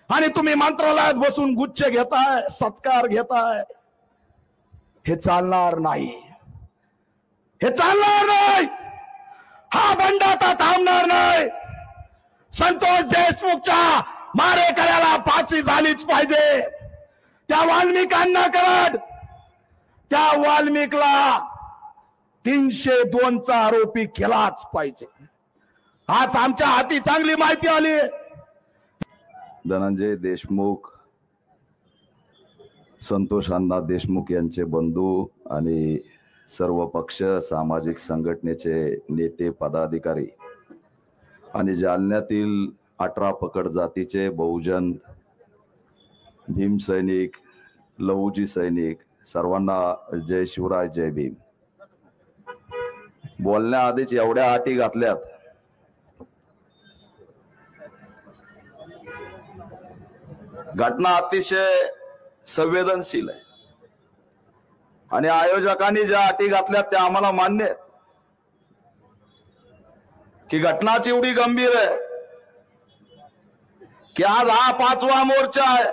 आणि तुम्ही मंत्रालयात बसून गुच्छ घेताय, सत्कार घेताय. हे चालणार नाही, हे चालणार नाही. हा बंड आता थांबणार नाही. संतोष देशमुखच्या मारेकऱ्याला फाशी झालीच पाहिजे. त्या वाल्मिकांना करत त्या वाल्मिकला 302 चा आरोपी केलाच पाहिजे. आज आमच्या हाती चांगली माहिती आली. धनंजय देशमुख, संतोष अण्णा देशमुख यांचे बंधू आणि सर्व पक्ष, सामाजिक संघटनेचे नेते, पदाधिकारी आणि जालन्यातील 18 पकड जातीचे बहुजन, भीम सैनिक, लहुजी सैनिक सर्वांना जय शिवराय, जय भीम. बोलण्याआधीच एवढ्या अटी घातल्यात. घटना अतिशय संवेदनशील आहे आणि आयोजकांनी ज्या अटी घातल्यात त्या आम्हाला मान्य आहेत की घटनाच एवढी गंभीर आहे की आज हा 5वा मोर्चा आहे.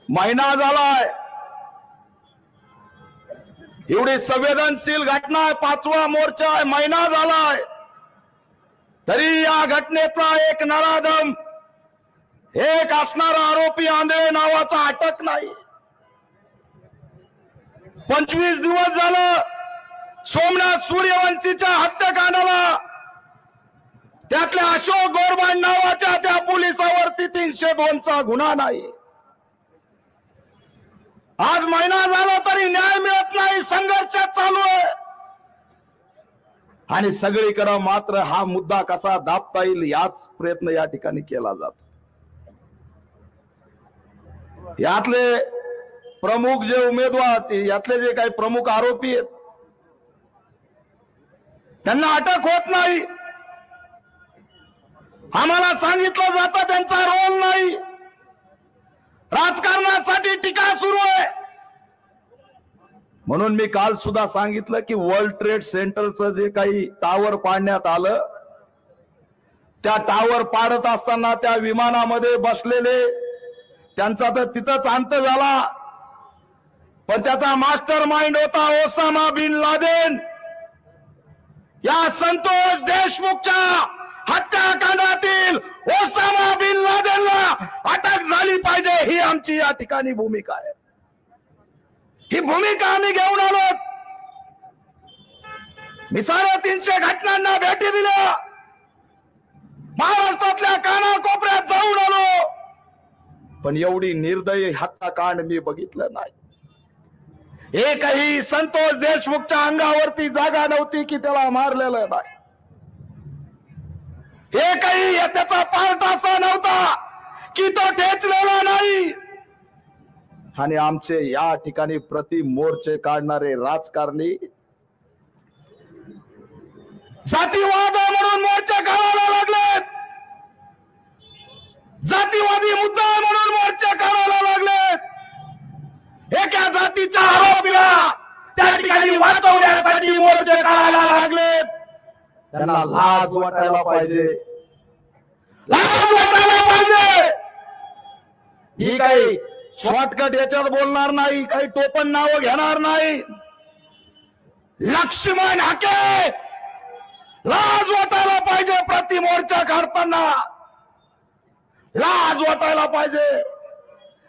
महिना झालाय. एवढी संवेदनशील घटना आहे. 5वा मोर्चा आहे, महिना झालाय. तरी या घटनेतला एक नराधम, एक असणारा आरोपी आंधळे नावाचा अटक नाही. 25 दिवस झालं सोमनाथ सूर्यवंशीच्या हत्याकांडाला त्यातल्या अशोक गोरबांड नावाच्या त्या पोलिसावरती 302 चा गुन्हा नाही. आज महिना झाला तरी न्याय मिळत नाही. संघर्ष चालू आहे आणि सगळीकडे मात्र हा मुद्दा कसा दाबता येईल याच प्रयत्न या ठिकाणी केला जातो. यातले प्रमुख जे उमेदवार, यातले जे काही प्रमुख आरोपी आहेत त्यांना अटक होत नाही. आम्हाला सांगितलं जातं त्यांचा रोल नाही. राजकारणासाठी टीका सुरू आहे. म्हणून मी काल सुद्धा सांगितलं की वर्ल्ड ट्रेड सेंटरचं जे काही टावर पाडण्यात आलं, त्या टावर पाडत असताना त्या विमानामध्ये बसलेले त्यांचा तर तिथंच अंत झाला, पण त्याचा मास्टर माइंड होता ओसामा बिन लादेन. या संतोष देशमुखच्या हत्याकांडातील ओसामा बिन लादेनला अटक झाली पाहिजे, ही आमची या ठिकाणी भूमिका आहे. ही भूमिका आम्ही घेऊन आलो. मी 350 घटनांना भेटी दिल्या. महाराष्ट्रातल्या कानाकोपऱ्यात जाऊन आलो, पण एवढी निर्दयी हत्याकांड मी बघितलं नाही. एकही संतोष देशमुखच्या अंगावरती जागा नव्हती की त्याला मारलेलं नाही. एकही त्याचा पार्ट असा नव्हता की तो ठेचलेला नाही. आणि आमचे या ठिकाणी प्रति मोर्चे काढणारे राजकारणी जातीवाद म्हणून मोर्चे काढायला लागलेत. जातीवादी मुद्दा म्हणून मोर्चे काढायला लागलेत. एका जातीच्या आरोपीला त्या ठिकाणी वाचवण्यासाठी मोर्चे काढायला लागलेत. त्यांना लाज वाटायला पाहिजे, लाज वाटायला पाहिजे. ही काही शॉर्टकट याच्यात बोलणार नाही, काही टोपण नाव घेणार नाही. लक्ष्मण हाके, लाज वाटायला पाहिजे. प्रति मोर्चा काढताना लाज वाटायला पाहिजे.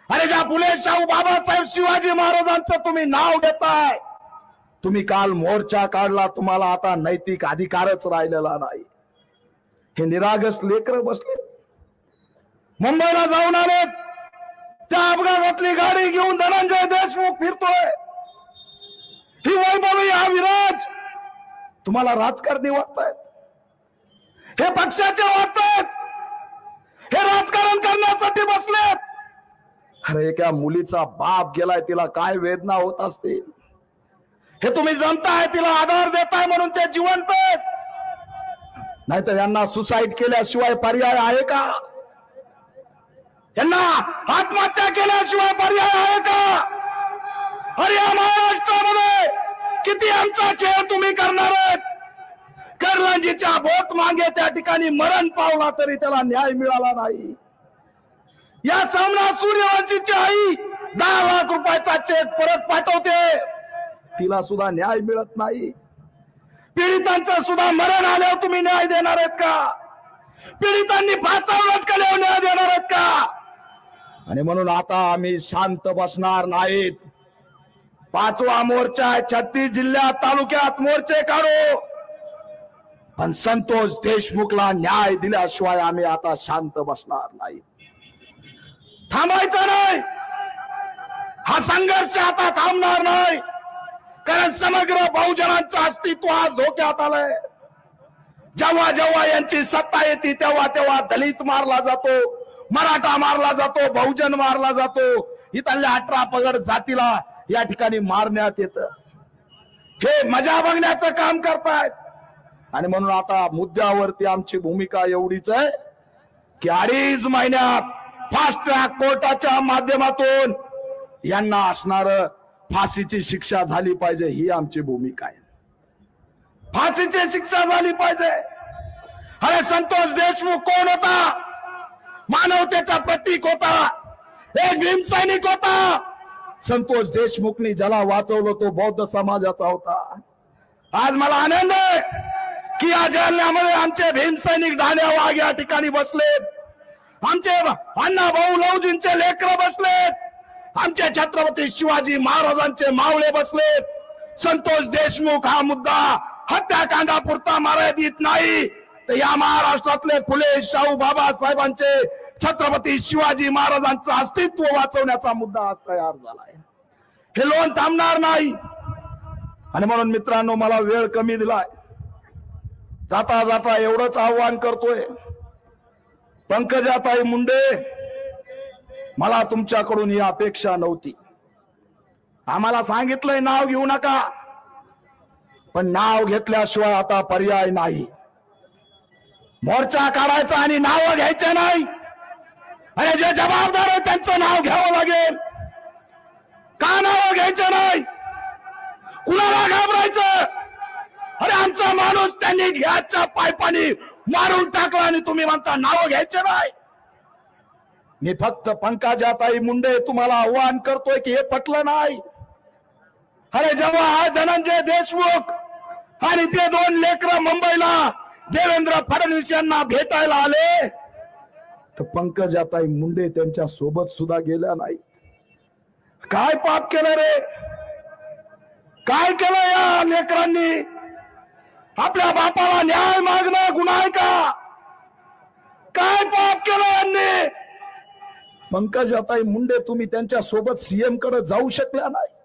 अरे ज्या फुले शाहू बाबासाहेब शिवाजी महाराजांचं तुम्ही नाव घेताय, तुम्ही काल मोर्चा काढला, तुम्हाला आता नैतिक अधिकारच राहिलेला नाही. हे निरागस लेकर बसले, मुंबईला जाऊन आले, त्या अपघातातली गाडी घेऊन धनंजय देशमुख फिरतोय. ही वैभवी, हा विराज तुम्हाला राजकारणी वाटतायत, हे पक्षाचे वाटतायत, हे राजकारण करण्यासाठी बसलेत. अरे एका मुलीचा बाप गेलाय, तिला काय वेदना होत असतील हे तुम्ही जाणताय. तिला आधार देताय म्हणून ते जिवंत आहेत. नाहीतर यांना सुसाईड केल्याशिवाय पर्याय आहे का? यांना आत्महत्या केल्याशिवाय पर्याय आहे का? अरे या महाराष्ट्रामध्ये किती आमचा छळ तुम्ही करणार आहेत, कर्लांजीच्या बोट मागे त्या ठिकाणी मरण पावला तरी त्याला न्याय मिळाला नाही. या सामना सूर्यवंशीची आई 10 लाख रुपयाचा चेक परत पाठवते, तिला सुद्धा न्याय मिळत नाही. पीडितांचं सुद्धा मरण आल्यावर तुम्ही न्याय देणार आहेत का? पीडितांनी फासावर लटकल्यावर न्याय देणार आहेत का? आणि म्हणून आता आम्ही शांत बसणार नाहीत. 5वा मोर्चा आहे. 36 जिल्ह्यात तालुक्यात मोर्चे काढू, पण संतोष देशमुखला न्याय दिल्याशिवाय आम्ही आता शांत बसणार नाही. थांबायचं नाही. हा संघर्ष आता थांबणार नाही, कारण समग्र बहुजनांचं अस्तित्व आज धोक्यात आलंय. जेव्हा जेव्हा यांची सत्ता येते तेव्हा तेव्हा दलित मारला जातो, मराठा मारला जातो, बहुजन मारला जातो. इथल्या 18 पगड जातीला या ठिकाणी मारण्यात येतं. हे मजा बघण्याचं काम करतायत. आणि म्हणून आता मुद्द्यावरती आमची भूमिका एवढीच आहे की 2.5 महिन्यात फास्ट ट्रॅक कोर्टाच्या माध्यमातून यांना असणार फाशीची शिक्षा झाली पाहिजे, ही आमची भूमिका आहे. फाशीची शिक्षा झाली पाहिजे. अरे संतोष देशमुख कोण होता? मानवतेचा प्रतीक होता, एक भीमसैनिक होता. संतोष देशमुखनी ज्याला वाचवलं तो बौद्ध समाजाचा होता. आज मला आनंद आहे की या जालन्यामध्ये आमचे भीमसैनिक ढाण्या वाघ या ठिकाणी बसलेत, आमचे अण्णा भाऊ लवजींचे लेकरं बसलेत, आमचे छत्रपती शिवाजी महाराजांचे मावळे बसलेत. संतोष देशमुख हा मुद्दा हत्याकांडापुरता मर्यादित नाही, तर या महाराष्ट्रातले फुले शाहू बाबासाहेबांचे छत्रपती शिवाजी महाराजांचं अस्तित्व वाचवण्याचा मुद्दा आज तयार झालाय. हे लोन थांबणार नाही. आणि म्हणून मित्रांनो, मला वेळ कमी दिलाय. जाता जाता एवढंच आव्हान करतोय, पंकजाताई मुंडे, मला तुमच्याकडून ही अपेक्षा नव्हती. आम्हाला सांगितलंय नाव घेऊ नका, पण नाव घेतल्याशिवाय आता पर्याय नाही. मोर्चा काढायचा आणि नाव घ्यायचे नाही. आणि जे जबाबदार आहे त्यांचं नाव घ्यावं लागेल. का नाव घ्यायचं नाही? कुणाला घाबरायचं? अरे आमचा माणूस त्यांनी घ्याच्या पायपानी मारून टाकला आणि तुम्ही म्हणता नाव घ्यायचे नाही. मी फक्त पंकजाताई मुंडे तुम्हाला आव्हान करतोय की हे पटलं नाही. अरे जेव्हा हा धनंजय देशमुख आणि ते 2 लेकरं मुंबईला देवेंद्र फडणवीस यांना भेटायला आले, तर पंकजाताई मुंडे त्यांच्या सोबत सुद्धा गेल्या नाही. काय पाप केलं रे? काय केलं या लेकरांनी? आपल्या बापाला न्याय मागणं गुन्हा आहे का? काय पाप केलं यांनी? पंकजाताई मुंडे, तुम्ही त्यांच्या सोबत सीएम कडे जाऊ शकल्या नाही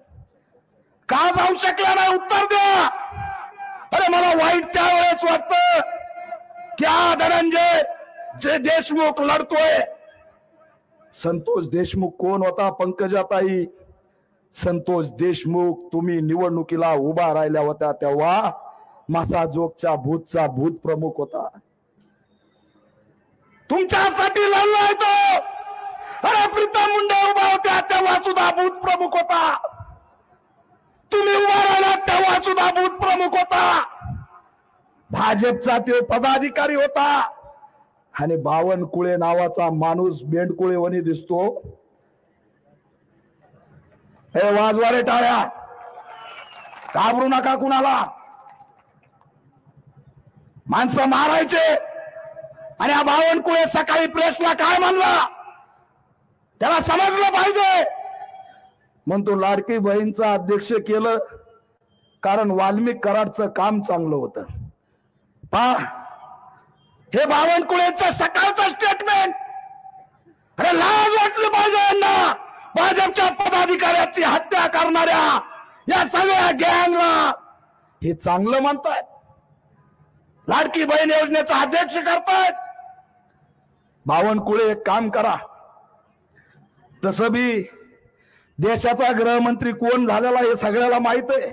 का? जाऊ शकल्या नाही? उत्तर द्या. अरे मला वाईट त्यावेळेस वाटतं की हा धनंजय जे देशमुख लढतोय. संतोष देशमुख कोण होता? पंकजाताई, संतोष देशमुख तुम्ही निवडणुकीला उभा राहिल्या होत्या तेव्हा मासाजोगच्या भूतचा भूत प्रमुख होता. तुमच्यासाठी लढलाय तो. अरे प्रीतम मुंडे उभा होत्या तेव्हा सुद्धा भूत प्रमुख होता. तुम्ही उभा राहिला तेव्हा सुद्धा भूत प्रमुख होता. भाजपचा तो पदाधिकारी होता. आणि बावनकुळे नावाचा माणूस बेंडकुळेवानी दिसतो. हे वाजवारे टाळ्या, घाबरू नका कुणाला. माणसं मारायचे. आणि हा बावनकुळे सकाळी प्रेसला काय म्हणला त्याला समजलं पाहिजे. म्हणतो लाडकी बहीणचं अध्यक्ष केलं कारण वाल्मिक कराडचं काम चांगलं होतं. हे बावनकुळेचं सकाळचं स्टेटमेंट. अरे लाज वाटली पाहिजे यांना. भाजपच्या पदाधिकाऱ्याची हत्या करणाऱ्या या सगळ्या गँगला हे चांगलं म्हणतायत. लाडकी बहीण योजनेचा अध्यक्ष करतायत. बावनकुळे एक काम करा, तसं बी देशाचा गृहमंत्री कोण झालेला हे सगळ्याला माहित आहे.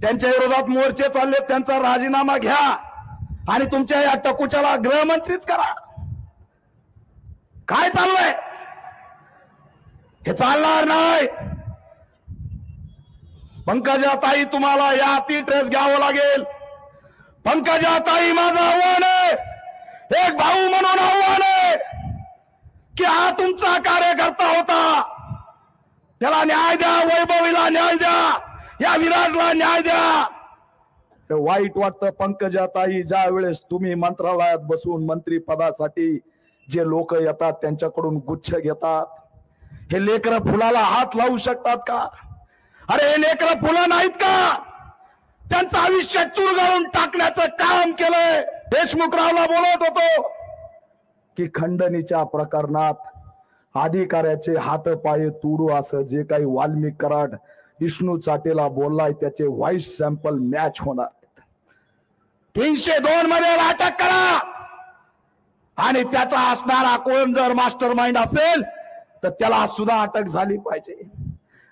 त्यांच्या विरोधात मोर्चे चालले, त्यांचा राजीनामा घ्या आणि तुमच्या या टकुच्याला गृहमंत्रीच करा. काय चाललंय हे? चालणार नाही. पंकजाताई तुम्हाला या ती ड्रेस घ्यावं लागेल. पंकजाताई माझं आव्हान आहे, एक भाऊ म्हणून आव्हान आहे की हा तुमचा कार्यकर्ता होता, त्याला न्याय द्या, वैभवीला न्याय द्या, या विराजला न्याय द्या. वाईट वाटतं पंकजाताई, ज्या वेळेस तुम्ही मंत्रालयात बसून मंत्री पदासाठी जे लोक येतात त्यांच्याकडून गुच्छ घेतात, हे लेकरं फुलाला हात लावू शकतात का? अरे हे लेकरं फुलं नाहीत का? त्यांचं आयुष्य चुरगाळून टाकण्याचं काम केलंय. देशमुखरावला बोलत होतो की खंडणीच्या प्रकरणात अधिकाऱ्याचे हात पाय तुडू असं जे काही वाल्मिक कराड विष्णू चाटेला बोललाय त्याचे व्हॉइस सॅम्पल मॅच होणार. 302 मध्ये अटक करा आणि त्याचा असणारा कोण जर मास्टर माइंड असेल तर त्याला सुद्धा अटक झाली पाहिजे.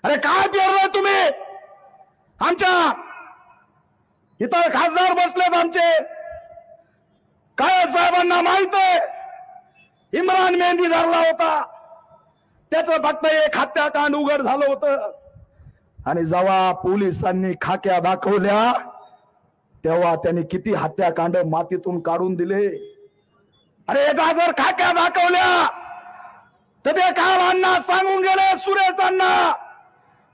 अरे काय पेरलंय तुम्ही? आमच्या इथं खासदार बसलेत आमचे, काय साहेबांना माहित आहे इम्रान मेहंदी धरला होता, त्याचं फक्त एक हत्याकांड उघड झालं होतं. आणि जेव्हा पोलिसांनी खाक्या दाखवल्या तेव्हा त्यांनी किती हत्याकांड मातीतून काढून दिले. अरे एकदा जर खाक्या दाखवल्या तर ते काल अण्णा सांगून गेले सुरेशांना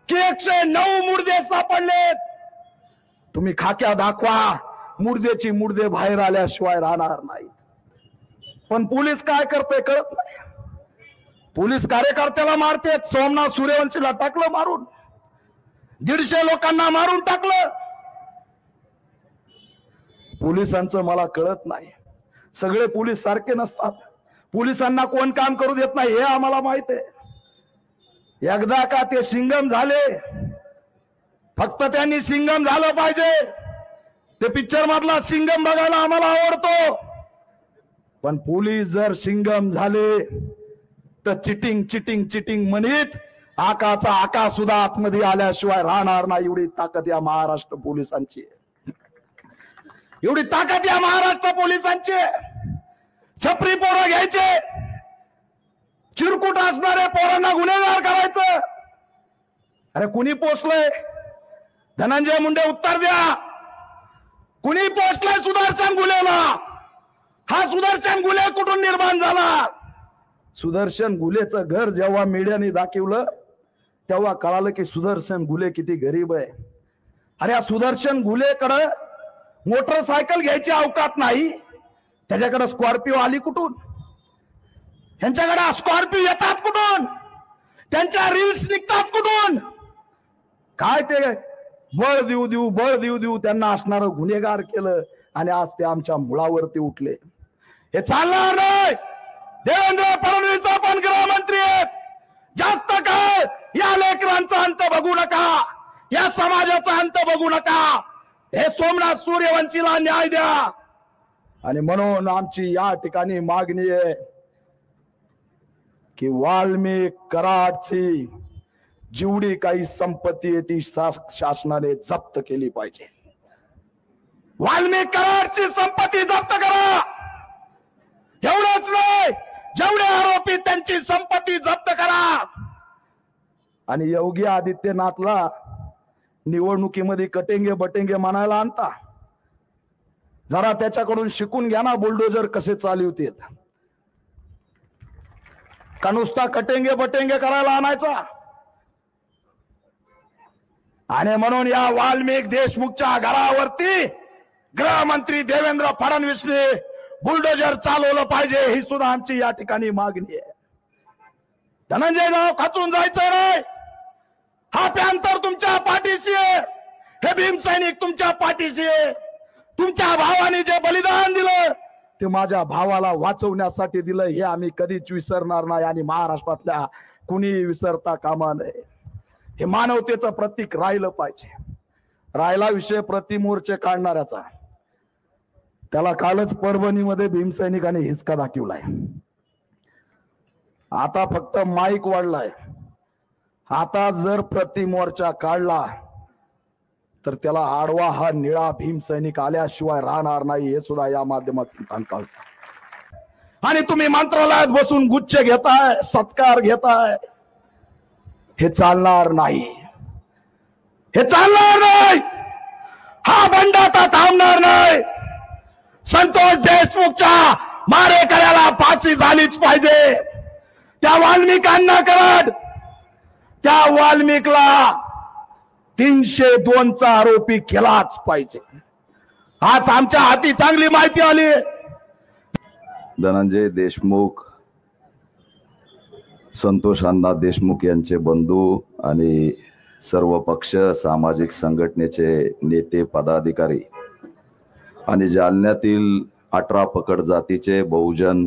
की 109 मुर्दे सापडलेत. तुम्ही खाक्या दाखवा, मुर्देची मुर्दे बाहेर आल्याशिवाय राहणार नाही. पण पोलीस काय करते कळत नाही. पोलीस कार्यकर्त्याला मारते. सोमनाथ सूर्यवंशीला टाकलं मारून, 150 लोकांना मारून टाकलं. पोलिसांचं मला कळत नाही. सगळे पोलीस सारखे नसतात. पोलिसांना कोण काम करू देत नाही हे आम्हाला माहित आहे. एकदा का ते सिंगम झाले, फक्त त्यांनी सिंगम झालं पाहिजे. ते पिक्चर मधला सिंगम बघायला आम्हाला आवडतो. पण पोलीस जर सिंगम झाले तर चिटिंग चिटिंग चिटिंग म्हणीत आकाचा आका सुद्धा आतमध्ये आल्याशिवाय राहणार नाही. एवढी ताकद या महाराष्ट्र पोलिसांची, एवढी ताकद या महाराष्ट्र पोलिसांची. छपरी पोरं घ्यायचे, चिरकुट असणारे पोरांना गुन्हेगार करायचं. अरे कुणी पोचलंय? धनंजय मुंडे उत्तर द्या. कुणी पोचलंय सुदर्शन गुन्हेला? हा सुदर्शन गुन्हे कुठून निर्माण झाला? सुदर्शन गुलेचं घर जेव्हा मीडियाने दाखवलं तेव्हा कळालं की सुदर्शन गुले किती गरीब आहे. अरे या सुदर्शन गुलेकडं मोटरसायकल घ्यायची अवकात नाही, त्याच्याकडे स्कॉर्पिओ आली कुठून? ह्यांच्याकडे स्कॉर्पिओ येतात कुठून? त्यांच्या रील्स निघतात कुठून? काय ते बळ देऊ देऊ बळ देऊ देऊ त्यांना असणारं गुन्हेगार केलं आणि आज ते आमच्या मुळावरती उठले. हे चालणार नाही. देवेंद्र फडणवीस आपण गृहमंत्री आहेत. जास्त काळ या लेकरांचा अंत बघू नका, या समाजाचा अंत बघू नका. हे सोमनाथ सूर्यवंशीला न्याय द्या. आणि म्हणून आमची या ठिकाणी मागणी आहे की वाल्मिक कराडची जेवढी काही संपत्ती आहे ती शासनाने जप्त केली पाहिजे. वाल्मिक कराडची संपत्ती जप्त करा. एवढंच नाही, जेवढे आरोपी त्यांची संपत्ती जप्त करा. आणि योगी आदित्यनाथला निवडणुकीमध्ये कटेंगे बटेंगे म्हणायला आणता. जरा त्याच्याकडून शिकून घ्या ना, बुलडोजर कसे चालवतात. का नुसता कटेंगे बटेंगे करायला आणायचा? आणि म्हणून या वाल्मिक देशमुखच्या घरावरती गृहमंत्री देवेंद्र फडणवीसने बुलडोजर चालवलं पाहिजे, ही सुद्धा आमची या ठिकाणी मागणी आहे. धनंजय राव खचून जायचं नाही. हा पॅंथर तुमच्या पाठीशी आहे, हे भीमसैनिक तुमच्या पाठीशी आहे. तुमच्या भावाने जे बलिदान दिलं ते माझ्या भावाला वाचवण्यासाठी दिलं, हे आम्ही कधीच विसरणार नाही आणि महाराष्ट्रातल्या कुणी विसरता कामा नये. हे मानवतेचं प्रतीक राहिलं पाहिजे. राहिला विषय प्रतिमोर्चे काढणाऱ्याचा, त्याला कालच परभणीमध्ये भीमसैनिकांनी हिसका दाखवलाय. आता फक्त माईक वाढलाय. आता जर प्रतिमोर्चा काढला तर त्याला आडवा हा निळा भीमसैनिक आल्याशिवाय राहणार नाही, हे सुद्धा या माध्यमातून सांगतो. आणि तुम्ही मंत्रालयात बसून गुच्छ घेताय, सत्कार घेताय, हे चालणार नाही. हे चालणार नाही. हा बंड आता थांबणार नाही. संतोष देशमुखच्या मारेकऱ्याला फाशी झालीच पाहिजे. त्या वाल्मिकांना करत त्या वाल्मिकला 302 चा आरोपी केलाच पाहिजे. आज आमच्या हाती चांगली माहिती आली. धनंजय देशमुख, संतोष अण्णा देशमुख यांचे बंधू आणि सर्व पक्ष सामाजिक संघटनेचे नेते पदाधिकारी आणि जालन्यातील 18 पकड जातीचे बहुजन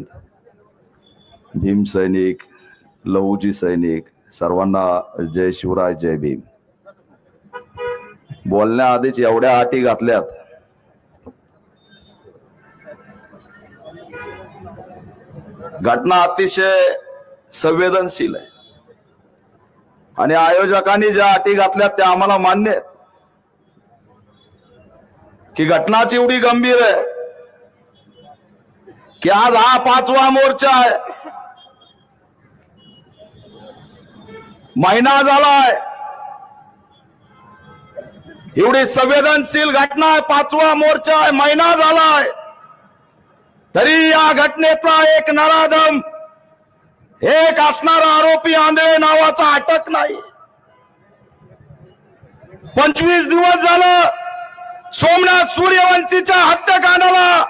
भीम सैनिक, लहुजी सैनिक, सर्वांना जय शिवराय, जय भीम. बोलण्याआधीच एवढ्या अटी घातल्यात. घटना अतिशय संवेदनशील आहे आणि आयोजकांनी ज्या अटी घातल्यात त्या आम्हाला मान्य आहेत की घटनाची एवढी गंभीर आहे की आज हा 5वा मोर्चा आहे. महिना झालाय. एवढी संवेदनशील घटना आहे. 5वा मोर्चा आहे. महिना झालाय. तरी या घटनेतला एक नराधम, एक असणारा आरोपी आंधळे नावाचा अटक नाही. 25 दिवस झालं सोमनाथ सूर्यवंशीच्या हत्याकांडाला